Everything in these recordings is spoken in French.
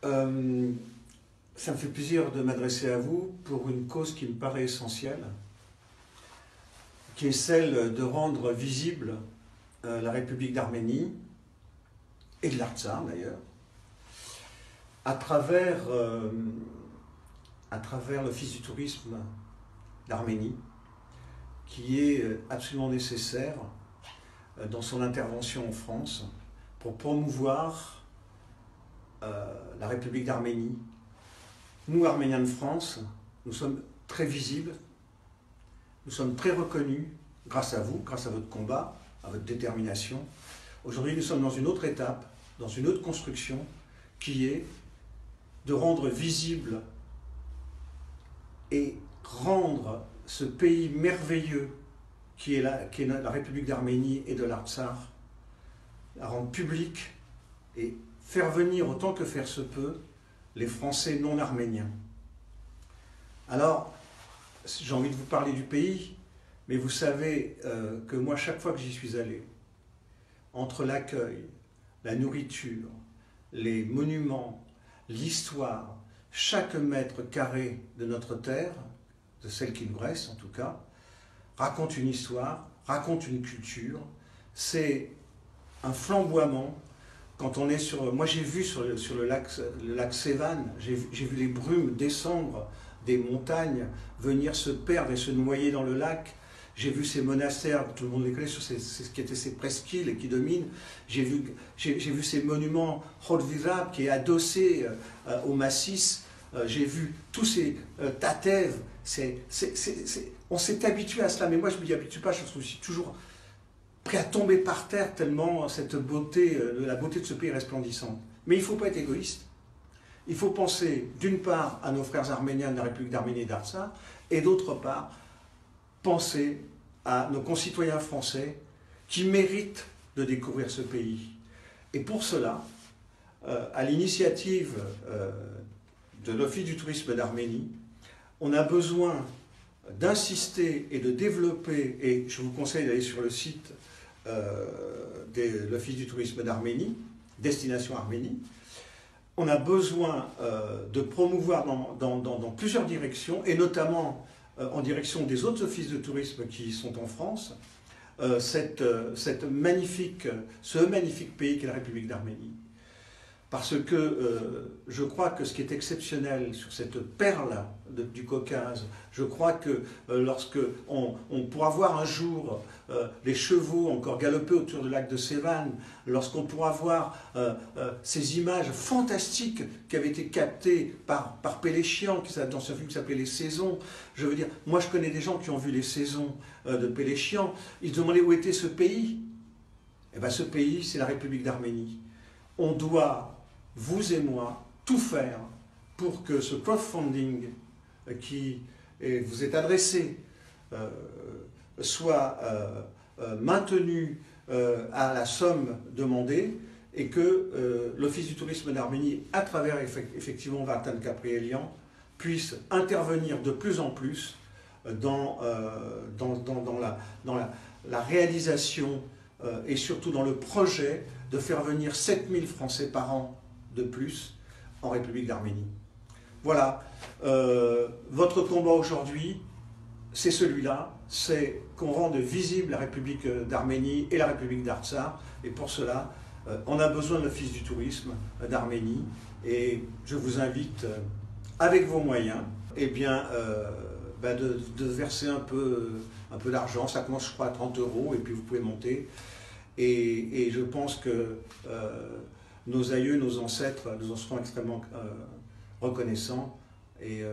Euh, Ça me fait plaisir de m'adresser à vous pour une cause qui me paraît essentielle, qui est celle de rendre visible la République d'Arménie, et de l'Artsakh d'ailleurs, à travers l'Office du tourisme d'Arménie, qui est absolument nécessaire dans son intervention en France pour promouvoir la République d'Arménie. Nous, Arméniens de France, nous sommes très visibles, nous sommes très reconnus grâce à vous, grâce à votre combat, à votre détermination. Aujourd'hui, nous sommes dans une autre étape, dans une autre construction, qui est de rendre visible et rendre ce pays merveilleux qui est la République d'Arménie et de l'Artsakh, la rendre publique et faire venir autant que faire se peut les Français non arméniens. Alors, j'ai envie de vous parler du pays, mais vous savez que moi, chaque fois que j'y suis allé, entre l'accueil, la nourriture, les monuments, l'histoire, chaque mètre carré de notre terre, de celle qui nous reste en tout cas, raconte une histoire, raconte une culture. C'est un flamboiement. Quand on est sur... Moi j'ai vu sur le lac Sévan, j'ai vu les brumes descendre des montagnes, venir se perdre et se noyer dans le lac. J'ai vu ces monastères, tout le monde les connaît, sur ce qui étaient ces presqu'îles qui dominent. J'ai vu ces monuments Hodvizab qui est adossé au massif. J'ai vu tous ces tatèves. On s'est habitué à cela, mais moi je ne m'y habitue pas, je suis toujours prêt à tomber par terre tellement cette beauté, la beauté de ce pays est resplendissante. Mais il ne faut pas être égoïste. Il faut penser d'une part à nos frères arméniens de la République d'Arménie et d'Artsakh, et d'autre part, penser à nos concitoyens français qui méritent de découvrir ce pays. Et pour cela, à l'initiative de l'Office du tourisme d'Arménie, on a besoin d'insister et de développer, et je vous conseille d'aller sur le site de l'Office du tourisme d'Arménie, Destination Arménie. On a besoin de promouvoir dans plusieurs directions, et notamment en direction des autres offices de tourisme qui sont en France, ce magnifique pays qu'est la République d'Arménie. Parce que je crois que ce qui est exceptionnel sur cette perle du Caucase, je crois que lorsque on pourra voir un jour les chevaux encore galoper autour du lac de Sévan, lorsqu'on pourra voir ces images fantastiques qui avaient été captées par Péléchian, dans ce film qui s'appelait Les Saisons. Je veux dire, moi je connais des gens qui ont vu Les Saisons de Péléchian, ils se demandaient où était ce pays. Eh bien ce pays, c'est la République d'Arménie. On doit, vous et moi, tout faire pour que ce crowdfunding qui vous est adressé soit maintenu à la somme demandée, et que l'Office du tourisme d'Arménie, à travers effectivement Vartan Kaprielian, puisse intervenir de plus en plus dans la réalisation et surtout dans le projet de faire venir 7000 Français par an de plus en République d'Arménie. Voilà, votre combat aujourd'hui, c'est celui-là, c'est qu'on rende visible la République d'Arménie et la République d'Artsakh, et pour cela, on a besoin de l'Office du tourisme d'Arménie, et je vous invite, avec vos moyens, eh bien, de verser un peu d'argent. Ça commence, je crois, à 30 €, et puis vous pouvez monter. Et je pense que nos aïeux, nos ancêtres, nous en serons extrêmement reconnaissants, et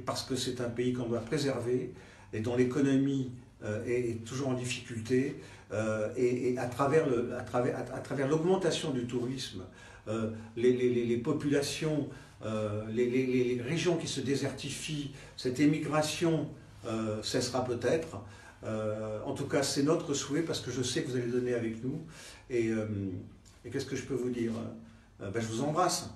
parce que c'est un pays qu'on doit préserver, et dont l'économie est toujours en difficulté, et à travers l'augmentation du tourisme, les populations, les régions qui se désertifient, cette émigration cessera peut-être. En tout cas, c'est notre souhait, parce que je sais que vous allez donner avec nous. Et qu'est-ce que je peux vous dire? Je vous embrasse.